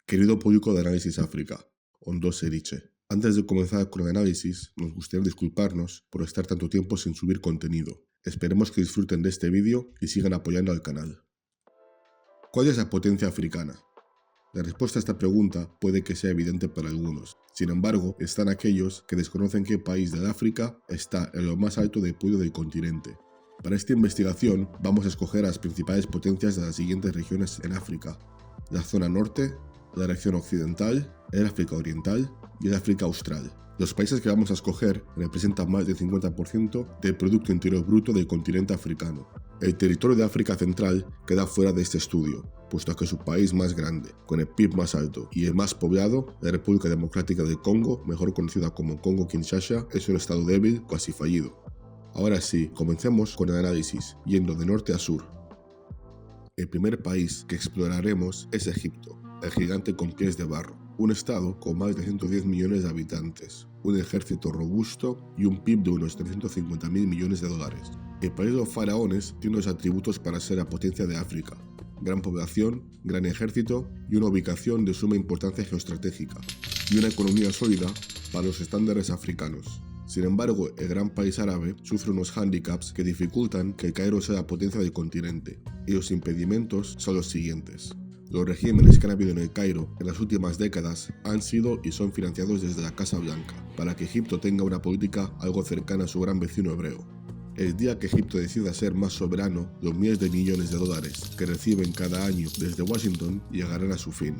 Querido público de Análisis África, Ondo Seriche. Antes de comenzar con el análisis, nos gustaría disculparnos por estar tanto tiempo sin subir contenido. Esperemos que disfruten de este vídeo y sigan apoyando al canal. ¿Cuál es la potencia africana? La respuesta a esta pregunta puede que sea evidente para algunos. Sin embargo, están aquellos que desconocen qué país de África está en lo más alto del podio del continente. Para esta investigación vamos a escoger a las principales potencias de las siguientes regiones en África: la zona norte, la región occidental, el África oriental y el África austral. Los países que vamos a escoger representan más del 50% del Producto Interior Bruto del continente africano. El territorio de África Central queda fuera de este estudio, puesto que su país más grande, con el PIB más alto y el más poblado, la República Democrática del Congo, mejor conocida como Congo-Kinshasa, es un estado débil, casi fallido. Ahora sí, comencemos con el análisis, yendo de norte a sur. El primer país que exploraremos es Egipto, el gigante con pies de barro, un estado con más de 110 millones de habitantes, un ejército robusto y un PIB de unos 350.000 millones de dólares. El país de los faraones tiene los atributos para ser la potencia de África: gran población, gran ejército y una ubicación de suma importancia geoestratégica, y una economía sólida para los estándares africanos. Sin embargo, el gran país árabe sufre unos hándicaps que dificultan que el Cairo sea la potencia del continente, y los impedimentos son los siguientes. Los regímenes que han habido en el Cairo en las últimas décadas han sido y son financiados desde la Casa Blanca, para que Egipto tenga una política algo cercana a su gran vecino hebreo. El día que Egipto decida ser más soberano, los miles de millones de dólares que reciben cada año desde Washington llegarán a su fin.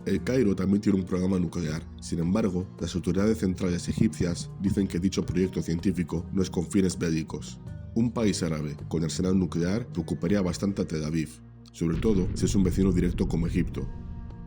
El Cairo también tiene un programa nuclear. Sin embargo, las autoridades centrales egipcias dicen que dicho proyecto científico no es con fines bélicos. Un país árabe con arsenal nuclear preocuparía bastante a Tel Aviv, sobre todo si es un vecino directo como Egipto.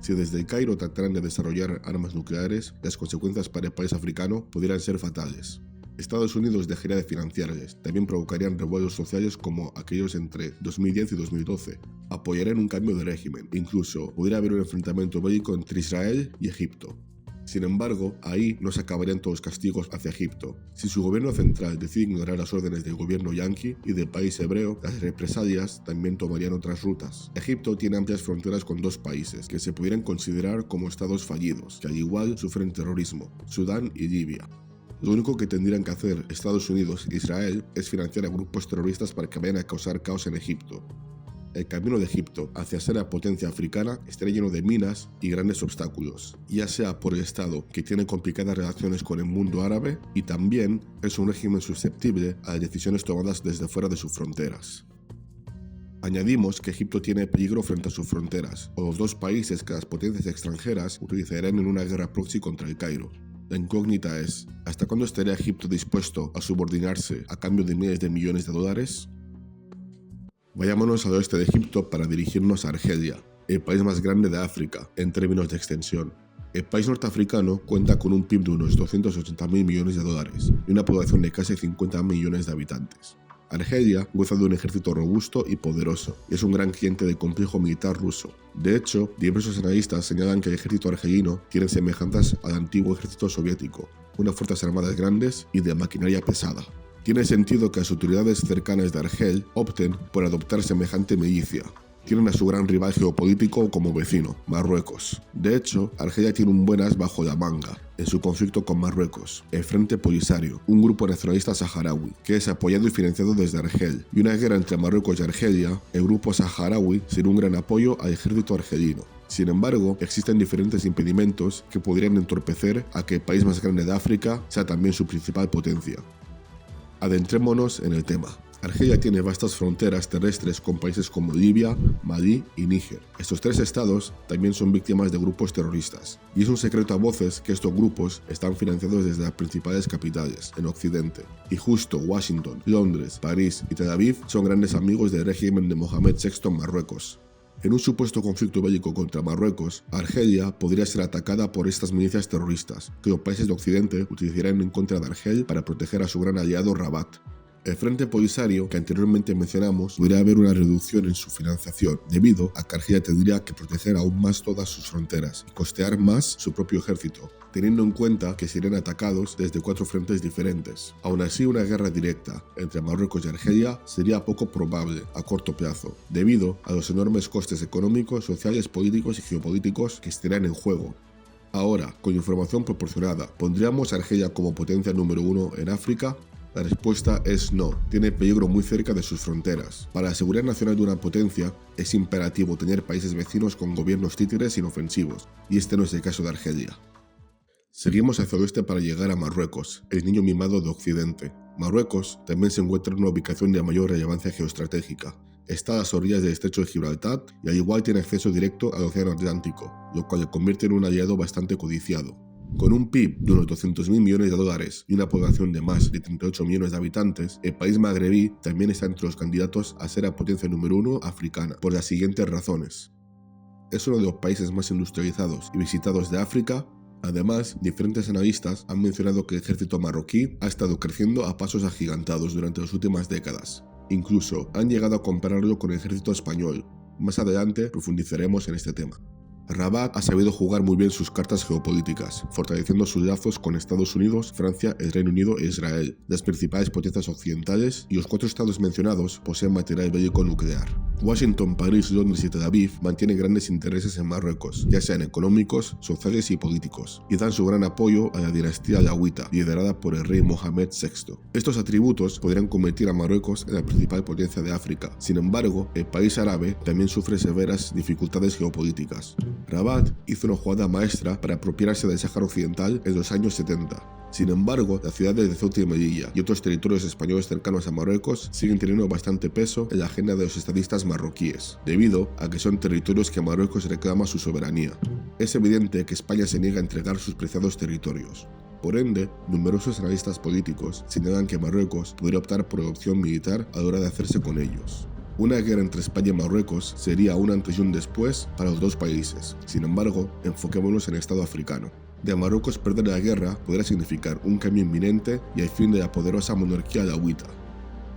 Si desde el Cairo trataran de desarrollar armas nucleares, las consecuencias para el país africano podrían ser fatales. Estados Unidos dejaría de financiarles, también provocarían revuelos sociales como aquellos entre 2010 y 2012. Apoyarían un cambio de régimen, incluso podría haber un enfrentamiento bélico entre Israel y Egipto. Sin embargo, ahí no se acabarían todos los castigos hacia Egipto. Si su gobierno central decide ignorar las órdenes del gobierno yanqui y del país hebreo, las represalias también tomarían otras rutas. Egipto tiene amplias fronteras con dos países que se pudieran considerar como estados fallidos, que al igual sufren terrorismo: Sudán y Libia. Lo único que tendrían que hacer Estados Unidos e Israel es financiar a grupos terroristas para que vayan a causar caos en Egipto. El camino de Egipto hacia ser la potencia africana estará lleno de minas y grandes obstáculos, ya sea por el Estado, que tiene complicadas relaciones con el mundo árabe, y también es un régimen susceptible a las decisiones tomadas desde fuera de sus fronteras. Añadimos que Egipto tiene peligro frente a sus fronteras, o los dos países que las potencias extranjeras utilizarán en una guerra proxy contra el Cairo. La incógnita es: ¿hasta cuándo estaría Egipto dispuesto a subordinarse a cambio de miles de millones de dólares? Vayámonos al oeste de Egipto para dirigirnos a Argelia, el país más grande de África en términos de extensión. El país norteafricano cuenta con un PIB de unos 280.000 millones de dólares y una población de casi 50 millones de habitantes. Argelia goza de un ejército robusto y poderoso, y es un gran cliente del complejo militar ruso. De hecho, diversos analistas señalan que el ejército argelino tiene semejanzas al antiguo ejército soviético, unas fuerzas armadas grandes y de maquinaria pesada. Tiene sentido que las autoridades cercanas de Argel opten por adoptar semejante milicia. Tienen a su gran rival geopolítico como vecino, Marruecos. De hecho, Argelia tiene un buen as bajo la manga en su conflicto con Marruecos, el Frente Polisario, un grupo nacionalista saharaui, que es apoyado y financiado desde Argel. Y una guerra entre Marruecos y Argelia, el grupo saharaui sería un gran apoyo al ejército argelino. Sin embargo, existen diferentes impedimentos que podrían entorpecer a que el país más grande de África sea también su principal potencia. Adentrémonos en el tema. Argelia tiene vastas fronteras terrestres con países como Libia, Malí y Níger. Estos tres estados también son víctimas de grupos terroristas, y es un secreto a voces que estos grupos están financiados desde las principales capitales, en Occidente. Y justo Washington, Londres, París y Tel Aviv son grandes amigos del régimen de Mohamed VI en Marruecos. En un supuesto conflicto bélico contra Marruecos, Argelia podría ser atacada por estas milicias terroristas, que los países de Occidente utilizarían en contra de Argel para proteger a su gran aliado Rabat. El Frente Polisario, que anteriormente mencionamos, podría haber una reducción en su financiación, debido a que Argelia tendría que proteger aún más todas sus fronteras y costear más su propio ejército, teniendo en cuenta que serían atacados desde 4 frentes diferentes. Aún así, una guerra directa entre Marruecos y Argelia sería poco probable a corto plazo, debido a los enormes costes económicos, sociales, políticos y geopolíticos que estarían en juego. Ahora, con información proporcionada, ¿pondríamos a Argelia como potencia número 1 en África? La respuesta es no, tiene peligro muy cerca de sus fronteras. Para la seguridad nacional de una potencia, es imperativo tener países vecinos con gobiernos títeres inofensivos, y este no es el caso de Argelia. Seguimos hacia el oeste para llegar a Marruecos, el niño mimado de Occidente. Marruecos también se encuentra en una ubicación de mayor relevancia geoestratégica. Está a las orillas del estrecho de Gibraltar y al igual tiene acceso directo al Océano Atlántico, lo cual le convierte en un aliado bastante codiciado. Con un PIB de unos 200.000 millones de dólares y una población de más de 38 millones de habitantes, el país magrebí también está entre los candidatos a ser la potencia número 1 africana, por las siguientes razones. Es uno de los países más industrializados y visitados de África. Además, diferentes analistas han mencionado que el ejército marroquí ha estado creciendo a pasos agigantados durante las últimas décadas. Incluso han llegado a compararlo con el ejército español. Más adelante profundizaremos en este tema. Rabat ha sabido jugar muy bien sus cartas geopolíticas, fortaleciendo sus lazos con Estados Unidos, Francia, el Reino Unido e Israel, las principales potencias occidentales, y los 4 estados mencionados poseen material bélico nuclear. Washington, París, Londres y Tel Aviv mantienen grandes intereses en Marruecos, ya sean económicos, sociales y políticos, y dan su gran apoyo a la dinastía alauita, liderada por el rey Mohamed VI. Estos atributos podrían convertir a Marruecos en la principal potencia de África. Sin embargo, el país árabe también sufre severas dificultades geopolíticas. Rabat hizo una jugada maestra para apropiarse del Sáhara Occidental en los años 70. Sin embargo, las ciudades de Ceuta y Melilla y otros territorios españoles cercanos a Marruecos siguen teniendo bastante peso en la agenda de los estadistas marroquíes, debido a que son territorios que Marruecos reclama su soberanía. Es evidente que España se niega a entregar sus preciados territorios. Por ende, numerosos analistas políticos señalan que Marruecos podría optar por la opción militar a la hora de hacerse con ellos. Una guerra entre España y Marruecos sería un antes y un después para los dos países. Sin embargo, enfoquémonos en el estado africano. De Marruecos perder la guerra podría significar un cambio inminente y el fin de la poderosa monarquía alauita.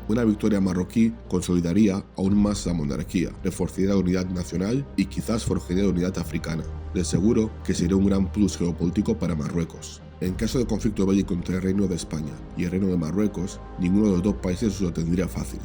Una victoria marroquí consolidaría aún más la monarquía, reforzaría la unidad nacional y quizás forjaría la unidad africana. De seguro que sería un gran plus geopolítico para Marruecos. En caso de conflicto bélico entre el Reino de España y el Reino de Marruecos, ninguno de los dos países lo tendría fácil.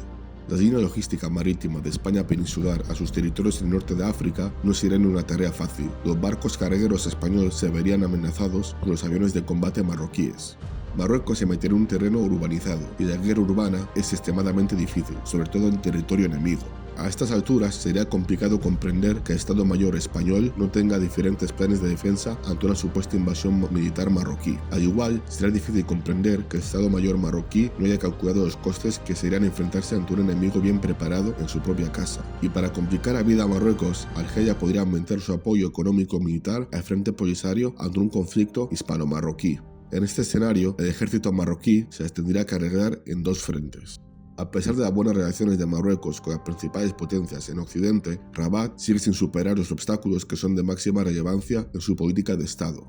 La línea logística marítima de España peninsular a sus territorios en el norte de África no sería una tarea fácil. Los barcos cargueros españoles se verían amenazados por los aviones de combate marroquíes. Marruecos se metería en un terreno urbanizado y la guerra urbana es extremadamente difícil, sobre todo en territorio enemigo. A estas alturas sería complicado comprender que el Estado Mayor español no tenga diferentes planes de defensa ante una supuesta invasión militar marroquí. Al igual, será difícil comprender que el Estado Mayor marroquí no haya calculado los costes que serían enfrentarse ante un enemigo bien preparado en su propia casa. Y para complicar la vida a Marruecos, Argelia podría aumentar su apoyo económico-militar al Frente Polisario ante un conflicto hispano-marroquí. En este escenario, el ejército marroquí se les tendría que arreglar en 2 frentes. A pesar de las buenas relaciones de Marruecos con las principales potencias en Occidente, Rabat sigue sin superar los obstáculos que son de máxima relevancia en su política de Estado.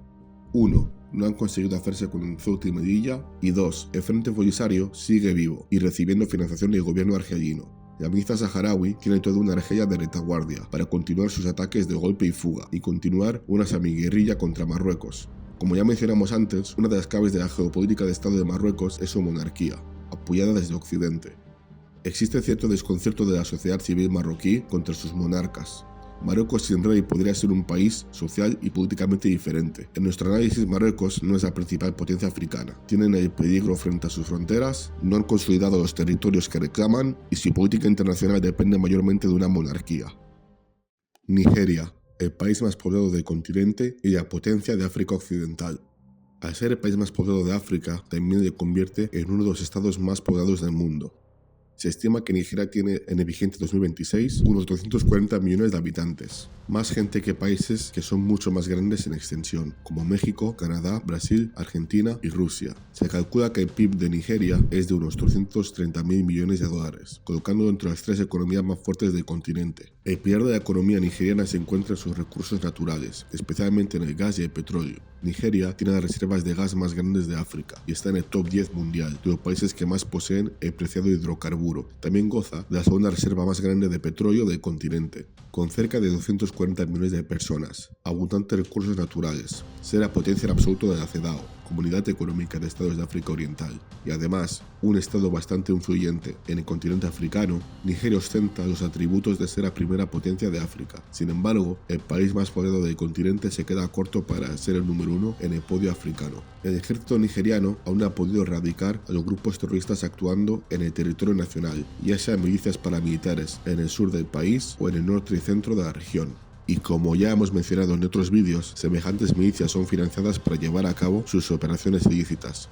1. No han conseguido hacerse con Ceuta y Melilla. Y 2. El Frente Polisario sigue vivo y recibiendo financiación del gobierno argelino. La milicia saharaui tiene toda una Argelia de retaguardia para continuar sus ataques de golpe y fuga y continuar una semiguerrilla contra Marruecos. Como ya mencionamos antes, una de las claves de la geopolítica de Estado de Marruecos es su monarquía, apoyada desde Occidente. Existe cierto desconcierto de la sociedad civil marroquí contra sus monarcas. Marruecos sin rey podría ser un país social y políticamente diferente. En nuestro análisis, Marruecos no es la principal potencia africana. Tienen el peligro frente a sus fronteras, no han consolidado los territorios que reclaman y su política internacional depende mayormente de una monarquía. Nigeria, el país más poblado del continente y la potencia de África Occidental. Al ser el país más poblado de África, también le convierte en uno de los estados más poblados del mundo. Se estima que Nigeria tiene en el vigente 2026 unos 240 millones de habitantes, más gente que países que son mucho más grandes en extensión, como México, Canadá, Brasil, Argentina y Rusia. Se calcula que el PIB de Nigeria es de unos 330.000 millones de dólares, colocando entre las 3 economías más fuertes del continente. El pilar de la economía nigeriana se encuentra en sus recursos naturales, especialmente en el gas y el petróleo. Nigeria tiene las reservas de gas más grandes de África y está en el top 10 mundial de los países que más poseen el preciado hidrocarburo. También goza de la segunda reserva más grande de petróleo del continente, con cerca de 240 millones de personas, abundantes recursos naturales, ser la potencia en absoluto de la CEDAW, Comunidad Económica de Estados de África Oriental, y además un estado bastante influyente en el continente africano. Nigeria ostenta los atributos de ser la primera potencia de África. Sin embargo, el país más poblado del continente se queda corto para ser el número 1 en el podio africano. El ejército nigeriano aún no ha podido erradicar a los grupos terroristas actuando en el territorio nacional, ya sea milicias paramilitares en el sur del país o en el norte y centro de la región. Y como ya hemos mencionado en otros vídeos, semejantes milicias son financiadas para llevar a cabo sus operaciones ilícitas.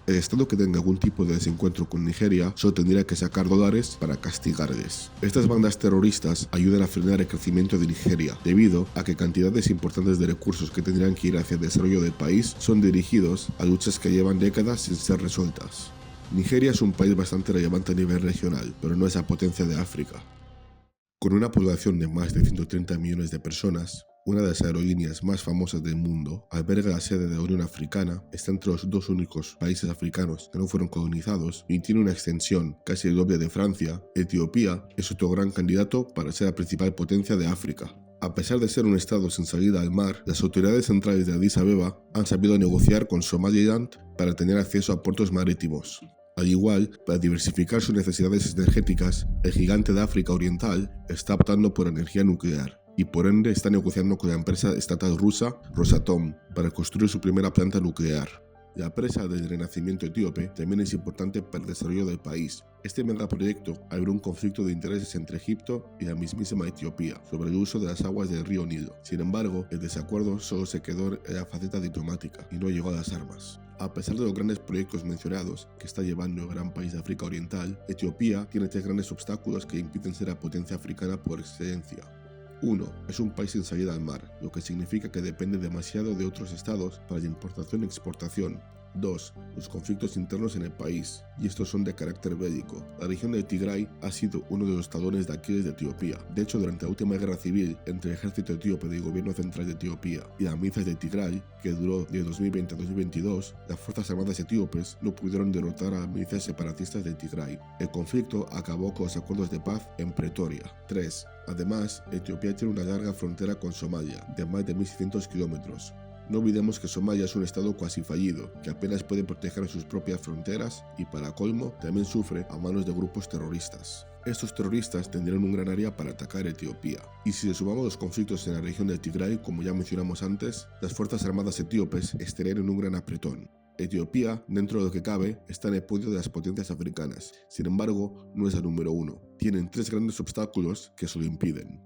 El estado que tenga algún tipo de desencuentro con Nigeria solo tendría que sacar dólares para castigarles. Estas bandas terroristas ayudan a frenar el crecimiento de Nigeria, debido a que cantidades importantes de recursos que tendrían que ir hacia el desarrollo del país son dirigidos a luchas que llevan décadas sin ser resueltas. Nigeria es un país bastante relevante a nivel regional, pero no es la potencia de África. Con una población de más de 130 millones de personas, una de las aerolíneas más famosas del mundo, alberga la sede de la Unión Africana, está entre los 2 únicos países africanos que no fueron colonizados y tiene una extensión casi el doble de Francia. Etiopía es otro gran candidato para ser la principal potencia de África. A pesar de ser un estado sin salida al mar, las autoridades centrales de Addis Abeba han sabido negociar con Somaliland para tener acceso a puertos marítimos. Al igual, para diversificar sus necesidades energéticas, el gigante de África Oriental está optando por energía nuclear y por ende está negociando con la empresa estatal rusa Rosatom para construir su primera planta nuclear. La presa del renacimiento etíope también es importante para el desarrollo del país. Este megaproyecto abrió un conflicto de intereses entre Egipto y la mismísima Etiopía sobre el uso de las aguas del río Nilo. Sin embargo, el desacuerdo solo se quedó en la faceta diplomática y no llegó a las armas. A pesar de los grandes proyectos mencionados que está llevando el gran país de África Oriental, Etiopía tiene 3 grandes obstáculos que impiden ser la potencia africana por excelencia. 1. Es un país sin salida al mar, lo que significa que depende demasiado de otros estados para la importación y exportación. 2. Los conflictos internos en el país, y estos son de carácter bélico. La región de Tigray ha sido uno de los talones de Aquiles de Etiopía. De hecho, durante la última guerra civil entre el ejército etíope del gobierno central de Etiopía y las milicias de Tigray, que duró de 2020 a 2022, las fuerzas armadas etíopes no pudieron derrotar a las milicias separatistas de Tigray. El conflicto acabó con los acuerdos de paz en Pretoria. 3. Además, Etiopía tiene una larga frontera con Somalia, de más de 1.600 kilómetros. No olvidemos que Somalia es un estado cuasi fallido, que apenas puede proteger sus propias fronteras y, para colmo, también sufre a manos de grupos terroristas. Estos terroristas tendrían un gran área para atacar Etiopía. Y si le sumamos los conflictos en la región de Tigray, como ya mencionamos antes, las fuerzas armadas etíopes estarían en un gran apretón. Etiopía, dentro de lo que cabe, está en el podio de las potencias africanas. Sin embargo, no es el número 1. Tienen 3 grandes obstáculos que se lo impiden.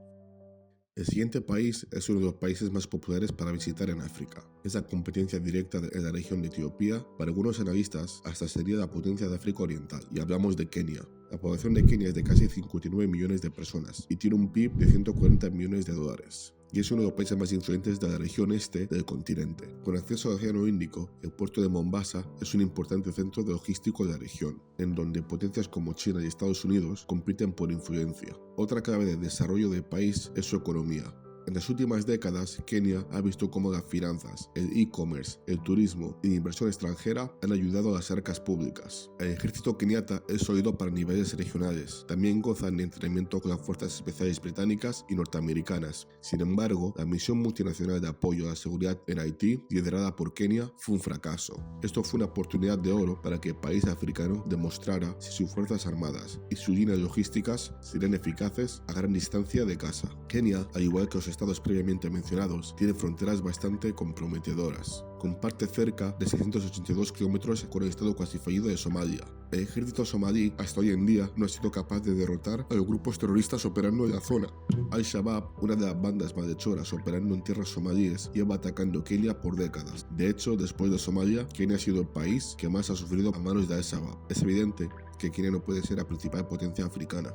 El siguiente país es uno de los países más populares para visitar en África. Es la competencia directa en la región de Etiopía. Para algunos analistas, hasta sería la potencia de África Oriental, y hablamos de Kenia. La población de Kenia es de casi 59 millones de personas y tiene un PIB de 140 millones de dólares. Y es uno de los países más influyentes de la región este del continente. Con acceso al Océano Índico, el puerto de Mombasa es un importante centro logístico de la región, en donde potencias como China y Estados Unidos compiten por influencia. Otra clave del desarrollo del país es su economía. En las últimas décadas, Kenia ha visto cómo las finanzas, el e-commerce, el turismo y la inversión extranjera han ayudado a las arcas públicas. El ejército keniata es sólido para niveles regionales. También gozan de entrenamiento con las fuerzas especiales británicas y norteamericanas. Sin embargo, la misión multinacional de apoyo a la seguridad en Haití, liderada por Kenia, fue un fracaso. Esto fue una oportunidad de oro para que el país africano demostrara si sus fuerzas armadas y sus líneas logísticas serían eficaces a gran distancia de casa. Kenia, al igual que los estados previamente mencionados, tiene fronteras bastante comprometedoras. Comparte cerca de 682 kilómetros con el estado cuasi fallido de Somalia. El ejército somalí hasta hoy en día no ha sido capaz de derrotar a los grupos terroristas operando en la zona. Al-Shabaab, una de las bandas malhechoras operando en tierras somalíes, lleva atacando Kenia por décadas. De hecho, después de Somalia, Kenia ha sido el país que más ha sufrido a manos de Al-Shabaab. Es evidente que Kenia no puede ser la principal potencia africana.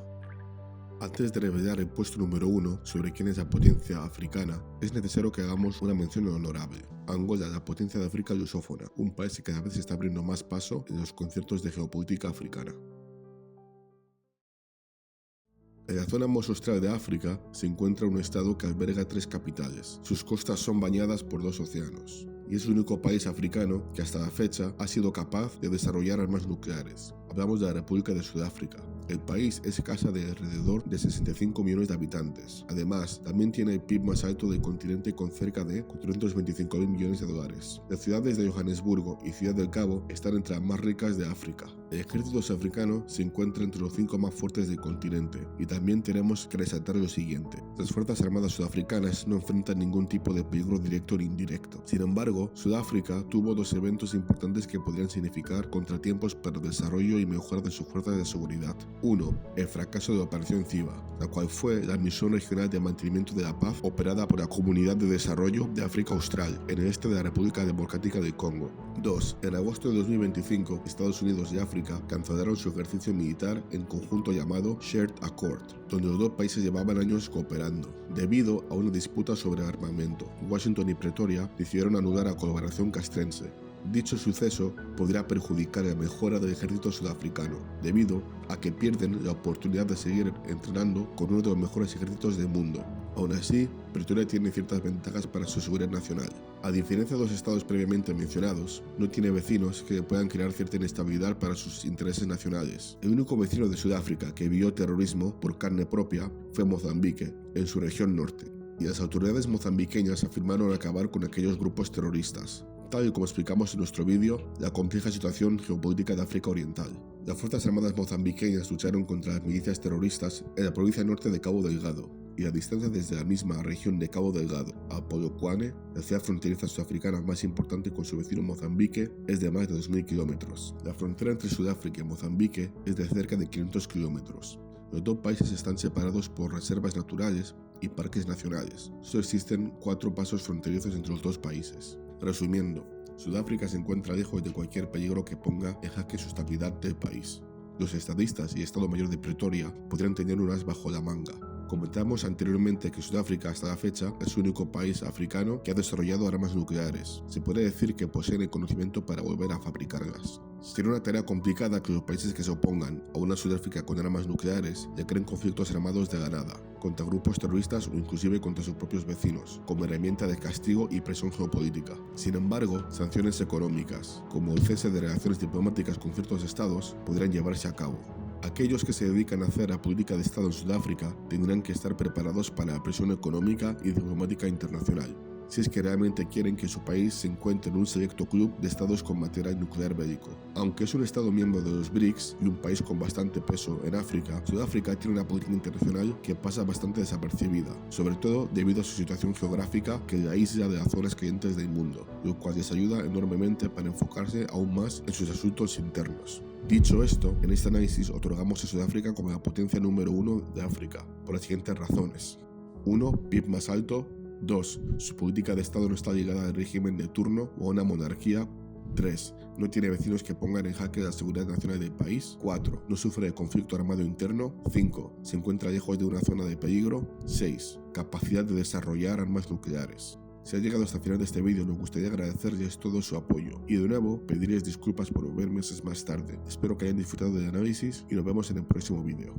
Antes de revelar el puesto número 1 sobre quién es la potencia africana, es necesario que hagamos una mención honorable. Angola, la potencia de África lusófona, un país que cada vez está abriendo más paso en los conciertos de geopolítica africana. En la zona más austral de África se encuentra un estado que alberga 3 capitales. Sus costas son bañadas por 2 océanos, y es el único país africano que hasta la fecha ha sido capaz de desarrollar armas nucleares. Hablamos de la República de Sudáfrica. El país es casa de alrededor de 65 millones de habitantes. Además, también tiene el PIB más alto del continente con cerca de 425.000 millones de dólares. Las ciudades de Johannesburgo y Ciudad del Cabo están entre las más ricas de África. El ejército sudafricano se encuentra entre los 5 más fuertes del continente, y también tenemos que resaltar lo siguiente: las fuerzas armadas sudafricanas no enfrentan ningún tipo de peligro directo o indirecto. Sin embargo, Sudáfrica tuvo 2 eventos importantes que podrían significar contratiempos para el desarrollo y mejora de sus fuerzas de seguridad. 1. El fracaso de la Operación Civa, la cual fue la misión regional de mantenimiento de la paz operada por la Comunidad de Desarrollo de África Austral, en el este de la República Democrática del Congo. 2. En agosto de 2025, Estados Unidos y África cancelaron su ejercicio militar en conjunto llamado Shared Accord, donde los 2 países llevaban años cooperando. Debido a una disputa sobre armamento, Washington y Pretoria decidieron anular la colaboración castrense. Dicho suceso podría perjudicar la mejora del ejército sudafricano, debido a que pierden la oportunidad de seguir entrenando con uno de los mejores ejércitos del mundo. Aún así, Pretoria tiene ciertas ventajas para su seguridad nacional. A diferencia de los estados previamente mencionados, no tiene vecinos que puedan crear cierta inestabilidad para sus intereses nacionales. El único vecino de Sudáfrica que vio terrorismo por carne propia fue Mozambique, en su región norte, y las autoridades mozambiqueñas afirmaron acabar con aquellos grupos terroristas. Tal y como explicamos en nuestro vídeo, la compleja situación geopolítica de África Oriental. Las fuerzas armadas mozambiqueñas lucharon contra las milicias terroristas en la provincia norte de Cabo Delgado, y la distancia desde la misma región de Cabo Delgado a Polokwane, la ciudad fronteriza sudafricana más importante con su vecino Mozambique, es de más de 2.000 kilómetros. La frontera entre Sudáfrica y Mozambique es de cerca de 500 kilómetros. Los 2 países están separados por reservas naturales y parques nacionales. Solo existen 4 pasos fronterizos entre los 2 países. Resumiendo, Sudáfrica se encuentra lejos de cualquier peligro que ponga en jaque su estabilidad del país. Los estadistas y Estado Mayor de Pretoria podrían tener un as bajo la manga. Comentamos anteriormente que Sudáfrica hasta la fecha es el único país africano que ha desarrollado armas nucleares. Se puede decir que poseen el conocimiento para volver a fabricarlas. Sería una tarea complicada que los países que se opongan a una Sudáfrica con armas nucleares le creen conflictos armados de la nada, contra grupos terroristas o inclusive contra sus propios vecinos, como herramienta de castigo y presión geopolítica. Sin embargo, sanciones económicas, como el cese de relaciones diplomáticas con ciertos estados, podrían llevarse a cabo. Aquellos que se dedican a hacer la política de Estado en Sudáfrica tendrán que estar preparados para la presión económica y diplomática internacional, si es que realmente quieren que su país se encuentre en un selecto club de estados con material nuclear bélico. Aunque es un estado miembro de los BRICS y un país con bastante peso en África, Sudáfrica tiene una política internacional que pasa bastante desapercibida, sobre todo debido a su situación geográfica que la aísla de las zonas calientes del mundo, lo cual les ayuda enormemente para enfocarse aún más en sus asuntos internos. Dicho esto, en este análisis otorgamos a Sudáfrica como la potencia número 1 de África, por las siguientes razones. 1. PIB más alto. 2. Su política de Estado no está ligada al régimen de turno o a una monarquía. 3. No tiene vecinos que pongan en jaque la seguridad nacional del país. 4. No sufre de conflicto armado interno. 5. Se encuentra lejos de una zona de peligro. 6. Capacidad de desarrollar armas nucleares. Si has llegado hasta el final de este vídeo, nos gustaría agradecerles todo su apoyo y de nuevo pedirles disculpas por volver meses más tarde. Espero que hayan disfrutado del análisis y nos vemos en el próximo vídeo.